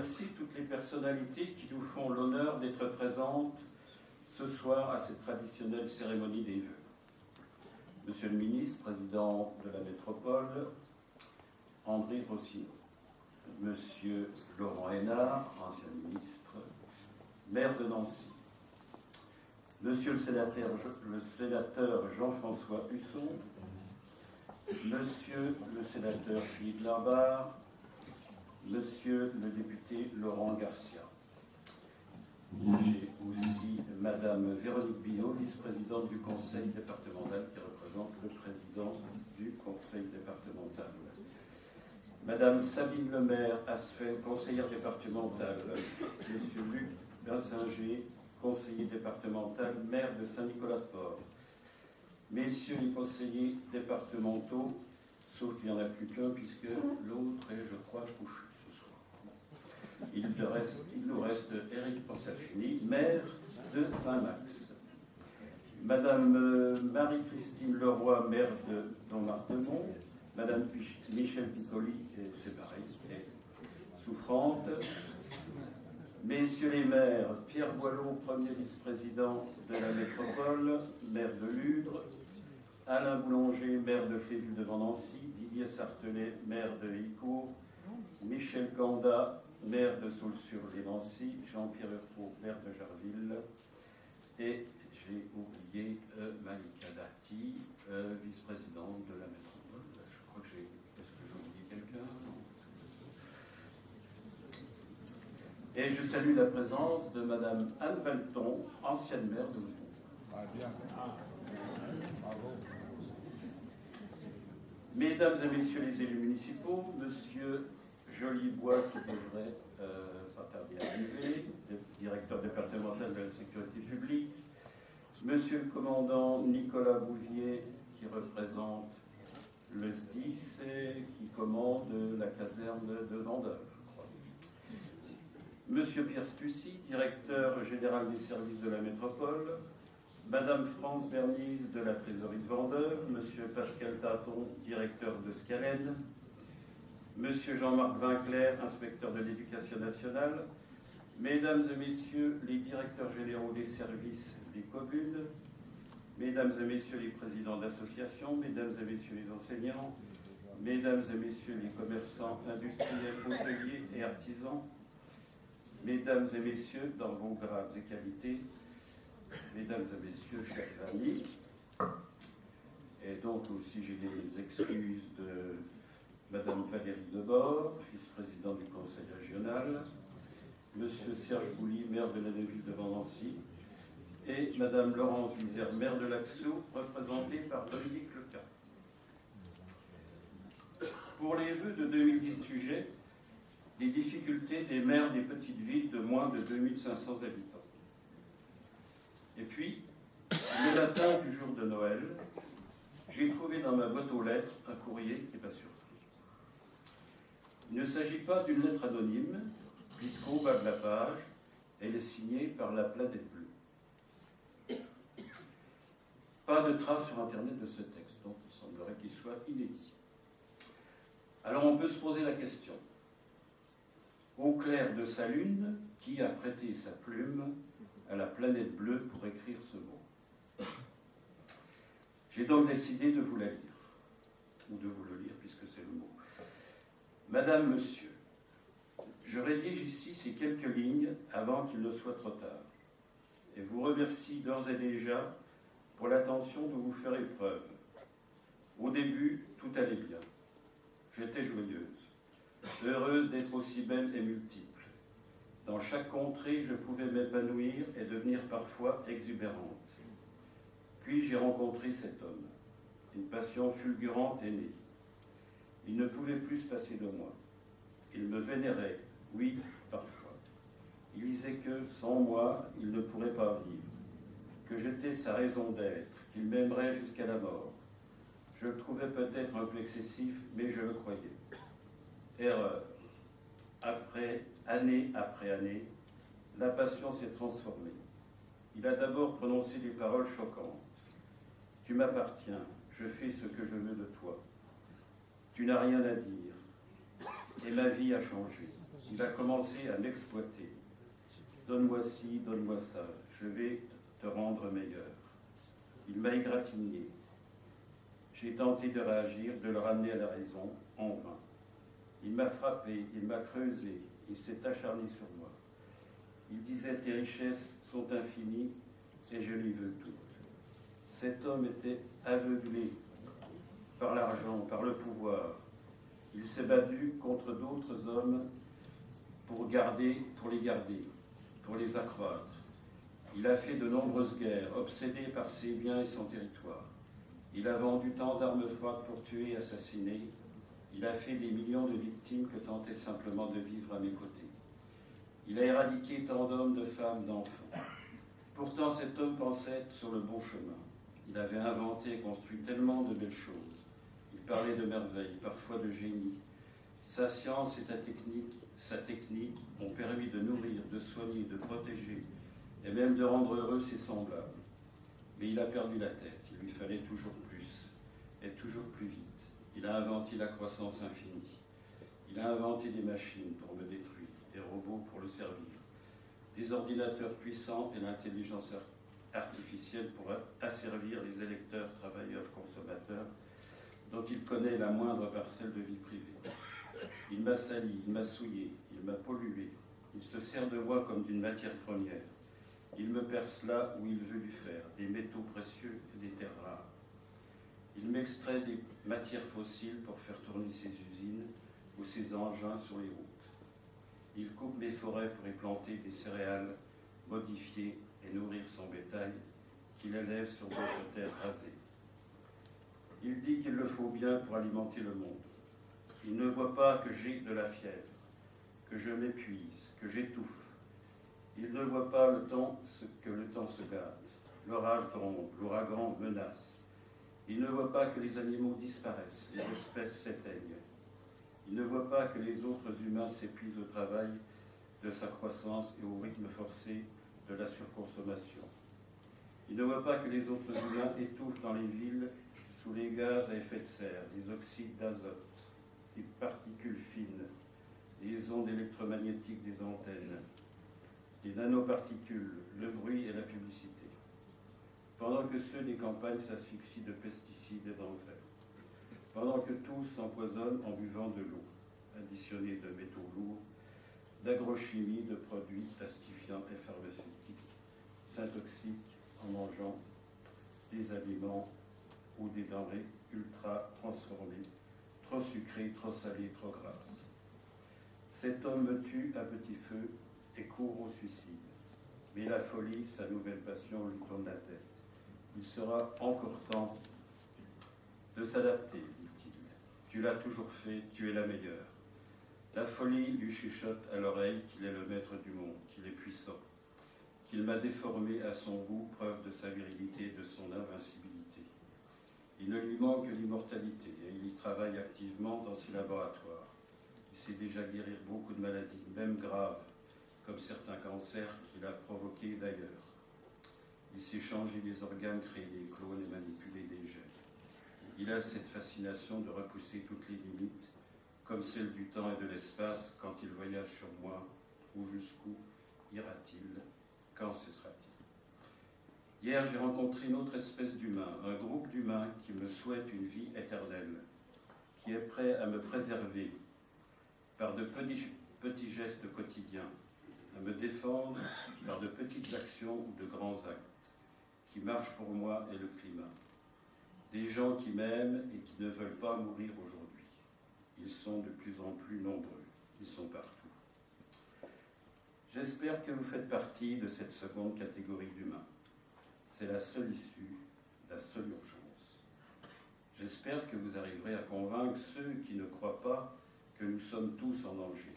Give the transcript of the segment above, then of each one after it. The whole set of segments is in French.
remercie toutes les personnalités qui nous font l'honneur d'être présentes ce soir à cette traditionnelle cérémonie des vœux. Monsieur le ministre, président de la métropole, André Rossini, Monsieur Laurent Hénard, ancien ministre, maire de Nancy, Monsieur le sénateur Jean-François Husson, Monsieur le sénateur Philippe Lambert, Monsieur le député Laurent Garcia. J'ai aussi Madame Véronique Billot, vice-présidente du conseil départemental, qui représente le président du conseil départemental. Madame Sabine Lemaire Asfen, conseillère départementale. Monsieur Luc Bensinger, conseiller départemental, maire de Saint-Nicolas-de-Port. Messieurs les conseillers départementaux, sauf qu'il n'y en a plus qu'un, puisque l'autre est, je crois, couché ce soir. Il nous reste Éric Pensafini, maire de Saint-Max. Madame Marie-Christine Leroy, maire de Dommartemont. Madame Michel Piccoli, c'est pareil, est souffrante. Messieurs les maires, Pierre Boileau, premier vice-président de la métropole, maire de Ludre. Alain Boulanger, maire de Fléville-devant-Nancy. Didier Sartelet, maire de Hélicourt. Michel Canda, maire de Saulx-sur-les-Nancy. Jean-Pierre Urtault, maire de Jarville. Et j'ai oublié Malika Dati, vice-présidente de la métropole. Je crois que j'ai... Est-ce que j'ai oublié quelqu'un? Et je salue la présence de Madame Anne Valton, ancienne maire de Mouton. Ah, bien. Bravo. Mesdames et messieurs les élus municipaux, Monsieur Jolibois, qui devrait pas tarder à arriver, directeur départemental de la sécurité publique, Monsieur le commandant Nicolas Bouvier, qui représente le SDIS et qui commande la caserne de Vendœuvre, je crois. Monsieur Pierre Stussy, directeur général des services de la métropole, Madame France Bernise de la trésorerie de Vendœuvre, Monsieur Pascal Taton, directeur de Scalène, Monsieur Jean-Marc Vinclair, inspecteur de l'éducation nationale, Mesdames et Messieurs les directeurs généraux des services des communes, Mesdames et Messieurs les présidents d'associations, Mesdames et Messieurs les enseignants, Mesdames et Messieurs les commerçants, industriels, hôteliers et artisans, Mesdames et Messieurs, dans vos grades et qualités, Mesdames et Messieurs, chers amis, et donc aussi j'ai les excuses de Madame Valérie Debord, vice-présidente du conseil régional, Monsieur Serge Bouly, maire de la ville de Nancy, et Madame Laurence Vizère, maire de Laxou, représentée par Dominique Leca. Pour les vœux de 2010 sujet, les difficultés des maires des petites villes de moins de 2500 habitants. Et puis, le matin du jour de Noël, j'ai trouvé dans ma boîte aux lettres un courrier qui m'a surpris. Il ne s'agit pas d'une lettre anonyme, puisqu'au bas de la page, elle est signée par la Planète Bleue. Pas de trace sur Internet de ce texte, donc il semblerait qu'il soit inédit. Alors on peut se poser la question. Au clair de sa lune, qui a prêté sa plume à la Planète Bleue pour écrire ce mot? J'ai donc décidé de vous la lire, ou de vous le lire, puisque c'est le mot. Madame, Monsieur, je rédige ici ces quelques lignes avant qu'il ne soit trop tard, et vous remercie d'ores et déjà pour l'attention de vous faire épreuve. Au début, tout allait bien. J'étais joyeuse, heureuse d'être aussi belle et multiple. Dans chaque contrée, je pouvais m'épanouir et devenir parfois exubérante. Puis j'ai rencontré cet homme. Une passion fulgurante est née. Il ne pouvait plus se passer de moi. Il me vénérait, oui, parfois. Il disait que, sans moi, il ne pourrait pas vivre, que j'étais sa raison d'être, qu'il m'aimerait jusqu'à la mort. Je le trouvais peut-être un peu excessif, mais je le croyais. Erreur. Année après année, la passion s'est transformée. Il a d'abord prononcé des paroles choquantes. « Tu m'appartiens, je fais ce que je veux de toi. Tu n'as rien à dire. Et ma vie a changé. Il a commencé à m'exploiter. Donne-moi ci, donne-moi ça, je vais te rendre meilleur. Il m'a égratigné. J'ai tenté de réagir, de le ramener à la raison, en vain. Il m'a frappé, il m'a creusé, il s'est acharné sur moi. Il disait « Tes richesses sont infinies et je les veux toutes ». Cet homme était aveuglé par l'argent, par le pouvoir. Il s'est battu contre d'autres hommes pour les garder, pour les accroître. Il a fait de nombreuses guerres, obsédé par ses biens et son territoire. Il a vendu tant d'armes froides pour tuer et assassiner. Il a fait des millions de victimes que tentaient simplement de vivre à mes côtés. Il a éradiqué tant d'hommes, de femmes, d'enfants. Pourtant, cet homme pensait être sur le bon chemin. Il avait inventé et construit tellement de belles choses. Il parlait de merveilles, parfois de génie. Sa science et sa technique ont permis de nourrir, de soigner, de protéger et même de rendre heureux ses semblables. Mais il a perdu la tête. Il lui fallait toujours plus et toujours plus vite. Il a inventé la croissance infinie. Il a inventé des machines pour me détruire, des robots pour le servir, des ordinateurs puissants et l'intelligence artificielle pour asservir les électeurs, travailleurs, consommateurs, dont il connaît la moindre parcelle de vie privée. Il m'a sali, il m'a souillé, il m'a pollué. Il se sert de moi comme d'une matière première. Il me perce là où il veut du fer, des métaux précieux et des terres rares. Il m'extrait des matières fossiles pour faire tourner ses usines ou ses engins sur les routes. Il coupe mes forêts pour y planter des céréales modifiées et nourrir son bétail qu'il élève sur d'autres terres rasées. Il dit qu'il le faut bien pour alimenter le monde. Il ne voit pas que j'ai de la fièvre, que je m'épuise, que j'étouffe. Il ne voit pas que le temps se gâte. L'orage gronde, l'ouragan menace. Il ne voit pas que les animaux disparaissent, les espèces s'éteignent. Il ne voit pas que les autres humains s'épuisent au travail de sa croissance et au rythme forcé de la surconsommation. Il ne voit pas que les autres humains étouffent dans les villes sous les gaz à effet de serre, les oxydes d'azote, les particules fines, les ondes électromagnétiques des antennes, les nanoparticules, le bruit et la publicité. Pendant que ceux des campagnes s'asphyxient de pesticides et d'engrais. Pendant que tous s'empoisonnent en buvant de l'eau, additionnée de métaux lourds, d'agrochimie, de produits plastifiants et pharmaceutiques, s'intoxiquent en mangeant des aliments ou des denrées ultra transformées, trop sucrées, trop salées, trop grasses. Cet homme me tue à petit feu et court au suicide. Mais la folie, sa nouvelle passion, lui tourne la tête. Il sera encore temps de s'adapter, dit-il. Tu l'as toujours fait, tu es la meilleure. La folie lui chuchote à l'oreille qu'il est le maître du monde, qu'il est puissant, qu'il m'a déformé à son goût, preuve de sa virilité et de son invincibilité. Il ne lui manque que l'immortalité et il y travaille activement dans ses laboratoires. Il sait déjà guérir beaucoup de maladies, même graves, comme certains cancers qu'il a provoqués d'ailleurs. Il sait changer des organes, créer des clones et manipuler des gènes. Il a cette fascination de repousser toutes les limites, comme celle du temps et de l'espace, quand il voyage sur moi, ou jusqu'où ira-t-il, quand cessera-t-il. Hier, j'ai rencontré une autre espèce d'humain, un groupe d'humains qui me souhaite une vie éternelle, qui est prêt à me préserver par de petits gestes quotidiens, à me défendre par de petites actions ou de grands actes, qui marchent pour moi et le climat. Des gens qui m'aiment et qui ne veulent pas mourir aujourd'hui. Ils sont de plus en plus nombreux. Ils sont partout. J'espère que vous faites partie de cette seconde catégorie d'humains. C'est la seule issue, la seule urgence. J'espère que vous arriverez à convaincre ceux qui ne croient pas que nous sommes tous en danger.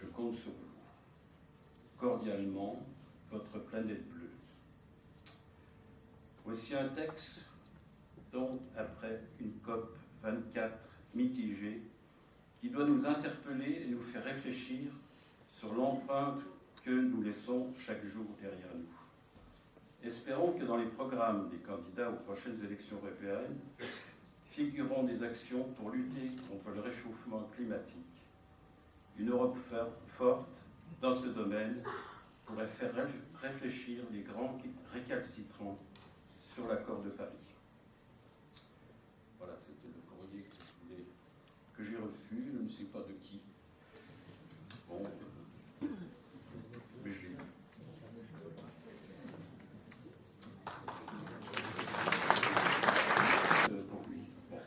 Je compte sur vous. Cordialement, votre planète bleue. Voici un texte dont, après une COP 24 mitigée, qui doit nous interpeller et nous faire réfléchir sur l'empreinte que nous laissons chaque jour derrière nous. Espérons que dans les programmes des candidats aux prochaines élections européennes figureront des actions pour lutter contre le réchauffement climatique, Une Europe forte dans ce domaine pourrait faire réfléchir les grands récalcitrants sur l'accord de Paris. Voilà, c'était le courrier que j'ai reçu, je ne sais pas de qui. Bon, mais je l'ai lu. Pour lui. Bon.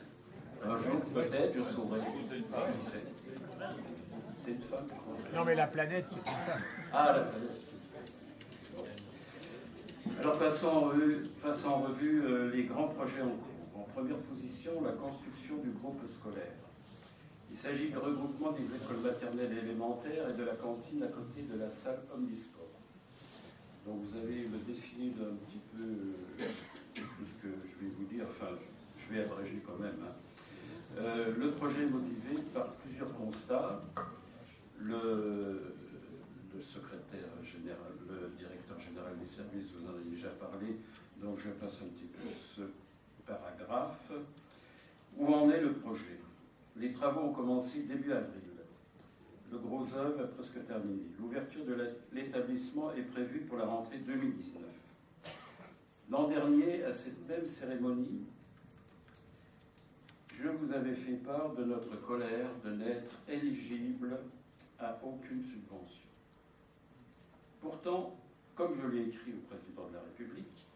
Un jour, peut-être, je saurai. C'est une femme, je crois. Non, mais la planète, c'est une femme. Ah, la planète, c'est une femme. Bon. Alors, passons en revue les grands projets en cours. En première position, la construction du groupe scolaire. Il s'agit du regroupement des écoles maternelles et élémentaires et de la cantine à côté de la salle Omnisport. Donc vous avez le défilé d'un petit peu tout ce que je vais vous dire, enfin je vais abréger quand même. Hein. Le projet est motivé par plusieurs constats. Le secrétaire général, le directeur général des services vous en a déjà parlé, donc je passe un petit peu ce paragraphe. Où en est le projet? Les travaux ont commencé début avril. Le gros œuvre est presque terminé. L'ouverture de l'établissement est prévue pour la rentrée 2019. L'an dernier, à cette même cérémonie, je vous avais fait part de notre colère de n'être éligible à aucune subvention. Pourtant, comme je l'ai écrit au président de la République,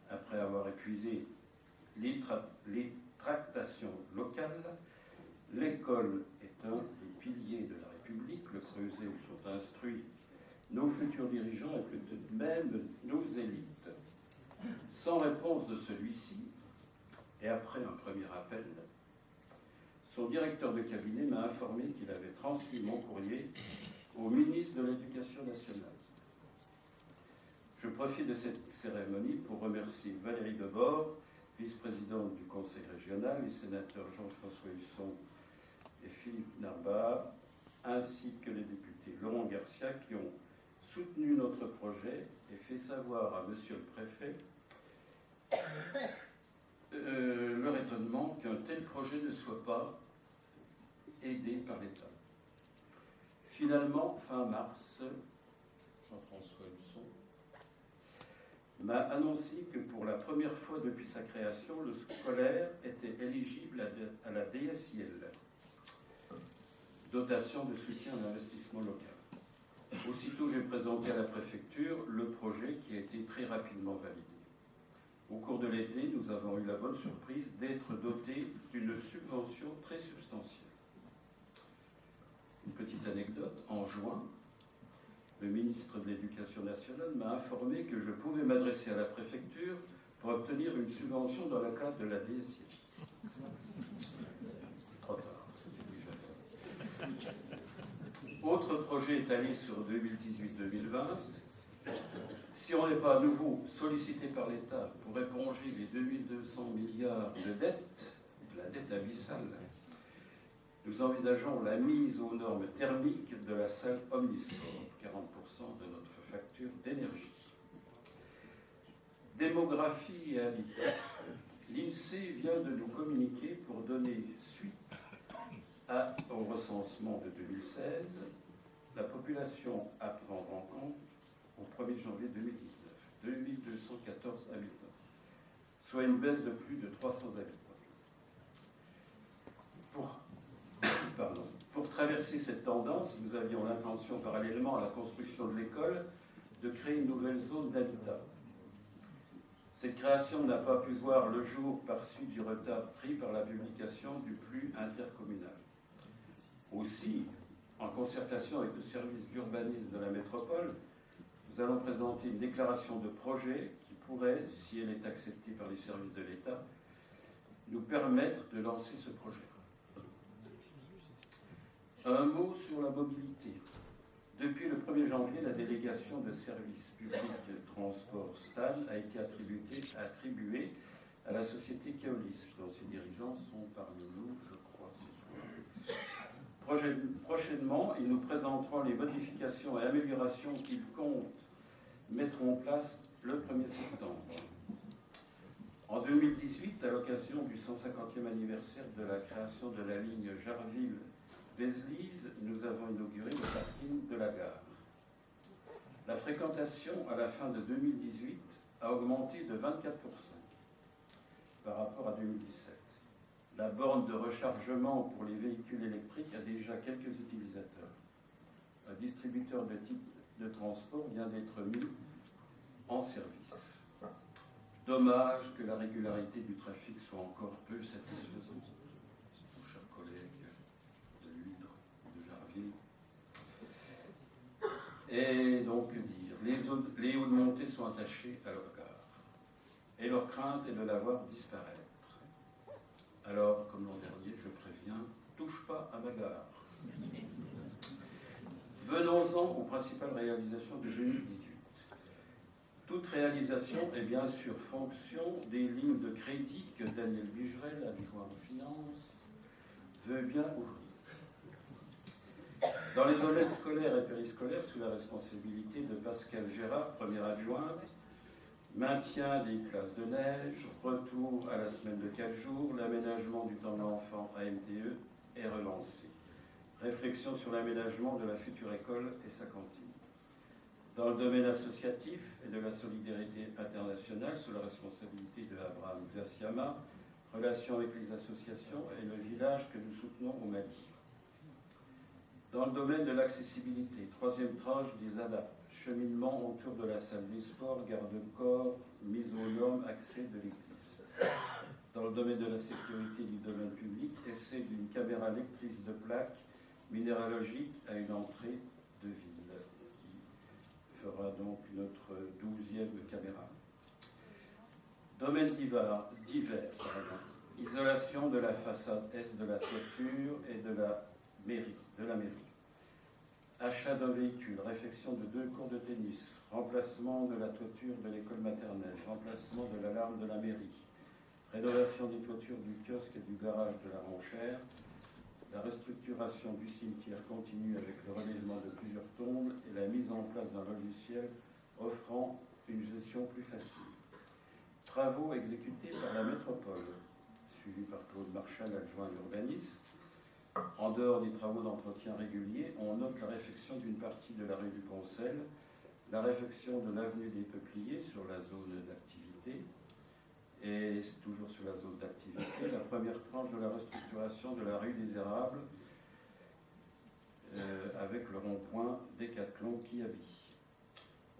après avoir épuisé les tractations locales, l'école est un des piliers de la République, le Creuset où sont instruits nos futurs dirigeants et peut-être même nos élites. Sans réponse de celui-ci, et après un premier appel, son directeur de cabinet m'a informé qu'il avait transmis mon courrier au ministre de l'Éducation nationale. Je profite de cette cérémonie pour remercier Valérie Debord, vice-présidente du Conseil régional, les sénateurs Jean-François Husson et Philippe Narbat, ainsi que les députés Laurent Garcia, qui ont soutenu notre projet et fait savoir à monsieur le préfet leur étonnement qu'un tel projet ne soit pas aidé par l'État. Finalement, fin mars, Jean-François Husson m'a annoncé que pour la première fois depuis sa création, le scolaire était éligible à la DSIL, dotation de soutien à l'investissement local. Aussitôt, j'ai présenté à la préfecture le projet qui a été très rapidement validé. Au cours de l'été, nous avons eu la bonne surprise d'être dotés d'une subvention très substantielle. Une petite anecdote, en juin, le ministre de l'Éducation nationale m'a informé que je pouvais m'adresser à la préfecture pour obtenir une subvention dans le cadre de la DSI. Trop tard, c'était déjà ça. Autre projet étalé sur 2018-2020. Si on n'est pas à nouveau sollicité par l'État pour éponger les 2200 milliards de dettes, la dette abyssale, nous envisageons la mise aux normes thermiques de la salle Omnisport, 40% de notre facture d'énergie. Démographie et habitat. L'INSEE vient de nous communiquer pour donner suite au recensement de 2016, la population à prendre en compte au 1er janvier 2019, 2214 habitants, soit une baisse de plus de 300 habitants. Pour traverser cette tendance, nous avions l'intention, parallèlement à la construction de l'école, de créer une nouvelle zone d'habitat. Cette création n'a pas pu voir le jour par suite du retard pris par la publication du PLU intercommunal. Aussi, en concertation avec le service d'urbanisme de la métropole, nous allons présenter une déclaration de projet qui pourrait, si elle est acceptée par les services de l'État, nous permettre de lancer ce projet. Un mot sur la mobilité. Depuis le 1er janvier, la délégation de services publics de transport STAN a été attribuée à la société Keolis, dont ses dirigeants sont parmi nous, je crois, ce soir. Prochainement, ils nous présenteront les modifications et améliorations qu'ils comptent mettre en place le 1er septembre. En 2018, à l'occasion du 150e anniversaire de la création de la ligne Vézelise, nous avons inauguré le parking de la gare. La fréquentation à la fin de 2018 a augmenté de 24% par rapport à 2017. La borne de rechargement pour les véhicules électriques a déjà quelques utilisateurs. Un distributeur de type de transport vient d'être mis en service. Dommage que la régularité du trafic soit encore peu satisfaisante. Mon cher collègue de Ludre, de Jarville. Et donc dire, les hauts de montée sont attachés à leur gare. Et leur crainte est de la voir disparaître. Alors, comme l'an dernier, je préviens, touche pas à ma gare. Venons-en aux principales réalisations de 2018. Toute réalisation est bien sûr fonction des lignes de crédit que Daniel Bigerel, adjoint aux finances, veut bien ouvrir. Dans les domaines scolaires et périscolaires, sous la responsabilité de Pascal Gérard, première adjointe, maintien des classes de neige, retour à la semaine de 4 jours, l'aménagement du temps de l'enfant AMTE est relancé. Réflexion sur l'aménagement de la future école et sa cantine. Dans le domaine associatif et de la solidarité internationale, sous la responsabilité de Abraham Zassiama, relations avec les associations et le village que nous soutenons au Mali. Dans le domaine de l'accessibilité, troisième tranche des ADAP, cheminement autour de la salle des sports, garde-corps, mise aux normes, accès de l'église. Dans le domaine de la sécurité du domaine public, essai d'une caméra lectrice de plaques minéralogiques à une entrée de ville, qui fera donc notre 12e caméra. Domaine divers, isolation de la façade est de la toiture et de la mairie. Achat d'un véhicule, réfection de 2 cours de tennis, remplacement de la toiture de l'école maternelle, remplacement de l'alarme de la mairie, rénovation des toitures du kiosque et du garage de la Ronchère, la restructuration du cimetière continue avec le relèvement de plusieurs tombes et la mise en place d'un logiciel offrant une gestion plus facile. Travaux exécutés par la métropole, suivi par Claude Marchal, adjoint à l'urbanisme. En dehors des travaux d'entretien réguliers, on note la réfection d'une partie de la rue du Poncel, la réfection de l'avenue des Peupliers sur la zone d'activité, et toujours sur la zone d'activité, la première tranche de la restructuration de la rue des Érables, avec le rond-point Décathlon qui habite.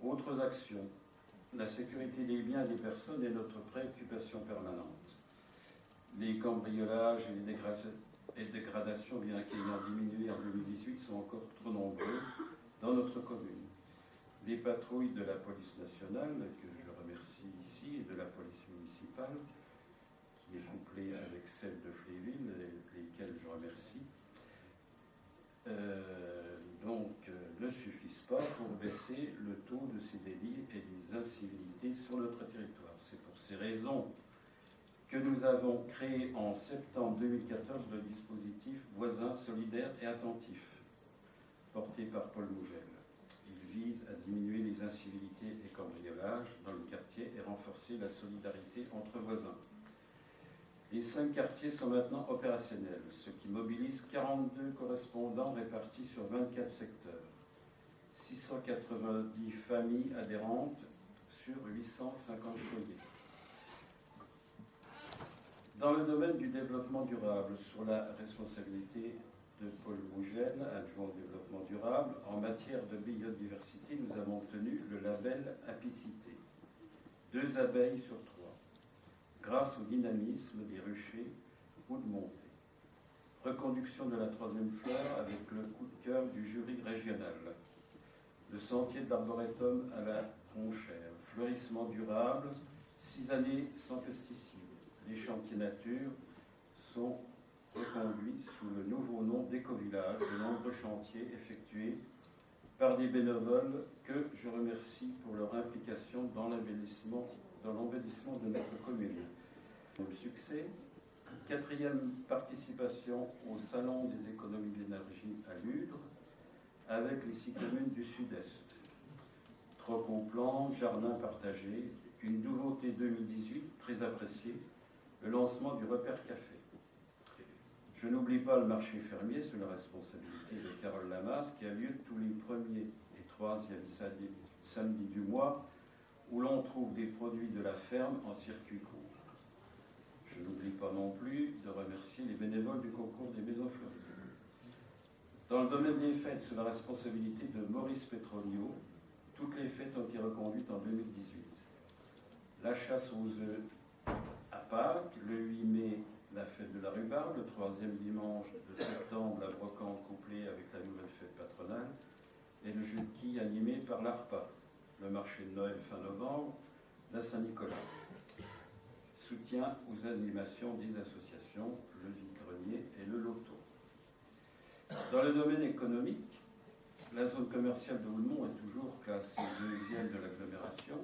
Autres actions. La sécurité des biens et des personnes est notre préoccupation permanente. Les cambriolages et les dégradations, bien qu'ayant diminué en 2018, sont encore trop nombreux dans notre commune. Les patrouilles de la police nationale, que je remercie ici, et de la police municipale, qui est couplée avec celle de Fléville, lesquelles je remercie, ne suffisent pas pour baisser le taux de ces délits et des incivilités sur notre territoire. C'est pour ces raisons que nous avons créé en septembre 2014 le dispositif Voisins solidaires et attentifs, porté par Paul Mougel. Il vise à diminuer les incivilités et cambriolages dans le quartier et renforcer la solidarité entre voisins. Les 5 quartiers sont maintenant opérationnels, ce qui mobilise 42 correspondants répartis sur 24 secteurs, 690 familles adhérentes sur 850 foyers. Dans le domaine du développement durable, sur la responsabilité de Paul Mougel, adjoint au développement durable, en matière de biodiversité, nous avons obtenu le label Apicité. 2 abeilles sur 3, grâce au dynamisme des ruchers ou de montée. Reconduction de la 3e fleur avec le coup de cœur du jury régional. Le sentier de l'Arboretum à la Ronchère. Fleurissement durable, 6 années sans pesticides. Les chantiers nature sont reconduits sous le nouveau nom d'Écovillage, de nombreux chantiers effectués par des bénévoles que je remercie pour leur implication dans l'embellissement de notre commune. Le succès, 4e participation au Salon des économies d'énergie à Ludre, avec les 6 communes du Sud-Est. Troc au plan, jardin partagé, une nouveauté 2018 très appréciée, le lancement du repère café. Je n'oublie pas le marché fermier sous la responsabilité de Carole Lamas, qui a lieu tous les 1er et 3e samedis du mois, où l'on trouve des produits de la ferme en circuit court. Je n'oublie pas non plus de remercier les bénévoles du concours des Maisons Fleuries. Dans le domaine des fêtes, sous la responsabilité de Maurice Petrolio, toutes les fêtes ont été reconduites en 2018. La chasse aux œufs à Pâques, le 8 mai, la fête de la rhubarbe, le 3e dimanche de septembre, la brocante couplée avec la nouvelle fête patronale, et le jeudi animé par l'ARPA, le marché de Noël fin novembre, la Saint-Nicolas. Soutien aux animations des associations, le vide-grenier et le loto. Dans le domaine économique, la zone commerciale de Houlmont est toujours classée 2e de l'agglomération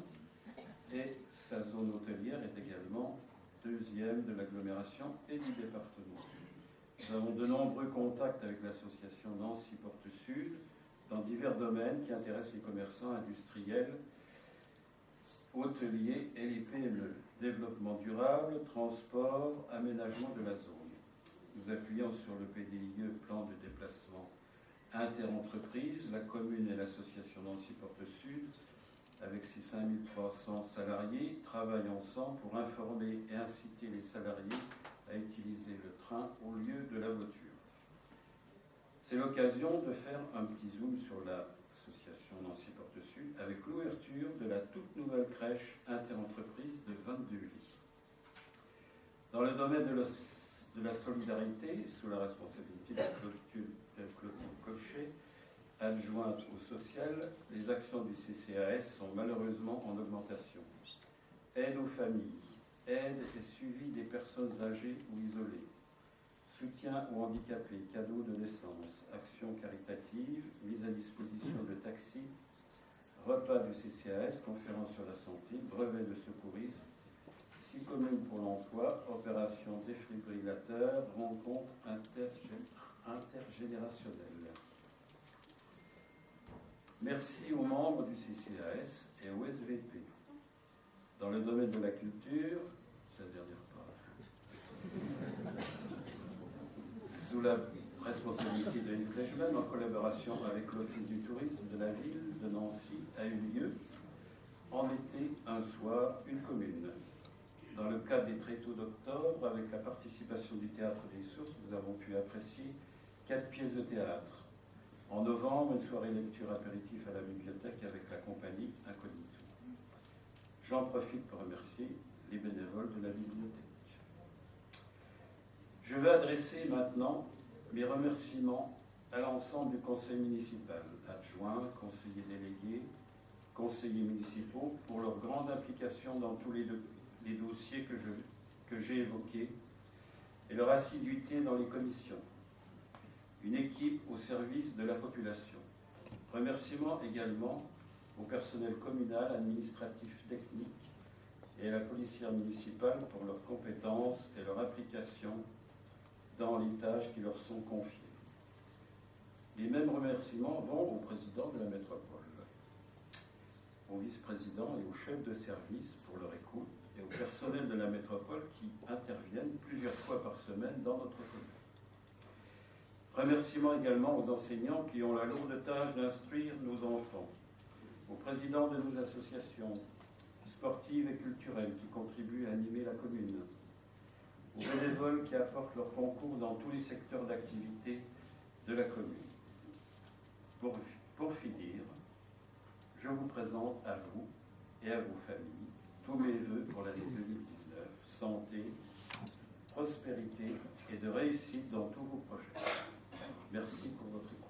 et sa zone hôtelière est également 2e de l'agglomération et du département. Nous avons de nombreux contacts avec l'association Nancy Porte Sud dans divers domaines qui intéressent les commerçants industriels, hôteliers et les PME. Développement durable, transport, aménagement de la zone. Nous appuyons sur le PDIE, plan de déplacement interentreprises, la commune et l'association Nancy Porte Sud, avec ses 5300 salariés, travaillent ensemble pour informer et inciter les salariés à utiliser le train au lieu de la voiture. C'est l'occasion de faire un petit zoom sur l'association Nancy Porte Sud avec l'ouverture de la toute nouvelle crèche interentreprise de 22 lits. Dans le domaine de la solidarité, sous la responsabilité de Clotilde Cochet, adjointe au social, les actions du CCAS sont malheureusement en augmentation. Aide aux familles, aide et suivi des personnes âgées ou isolées, soutien aux handicapés, cadeaux de naissance, actions caritatives, mise à disposition de taxis, repas du CCAS, conférence sur la santé, brevet de secourisme, 6 communes pour l'emploi, opération défibrillateur, rencontre intergénérationnelle. Merci aux membres du CCAS et au SVP. Dans le domaine de la culture, c'est la dernière page. Sous la responsabilité de Yves Fleischmann, en collaboration avec l'Office du tourisme de la ville de Nancy, a eu lieu en été, un soir, une commune. Dans le cadre des Tréteaux d'octobre, avec la participation du Théâtre des Sources, nous avons pu apprécier 4 pièces de théâtre. En novembre, une soirée lecture apéritif à la bibliothèque avec la compagnie Incognito. J'en profite pour remercier les bénévoles de la bibliothèque. Je vais adresser maintenant mes remerciements à l'ensemble du conseil municipal, adjoints, conseillers délégués, conseillers municipaux, pour leur grande implication dans tous les dossiers que j'ai évoqués et leur assiduité dans les commissions. Une équipe au service de la population. Remerciements également au personnel communal, administratif, technique et à la policière municipale pour leurs compétences et leur application dans les tâches qui leur sont confiées. Les mêmes remerciements vont au président de la métropole, au vice-président et au chef de service pour leur écoute et au personnel de la métropole qui interviennent plusieurs fois par semaine dans notre commune. Remerciements également aux enseignants qui ont la lourde tâche d'instruire nos enfants, aux présidents de nos associations sportives et culturelles qui contribuent à animer la commune, aux bénévoles qui apportent leur concours dans tous les secteurs d'activité de la commune. Pour finir, je vous présente à vous et à vos familles tous mes vœux pour l'année 2019, santé, prospérité et de réussite dans tous vos projets. Merci pour votre écoute.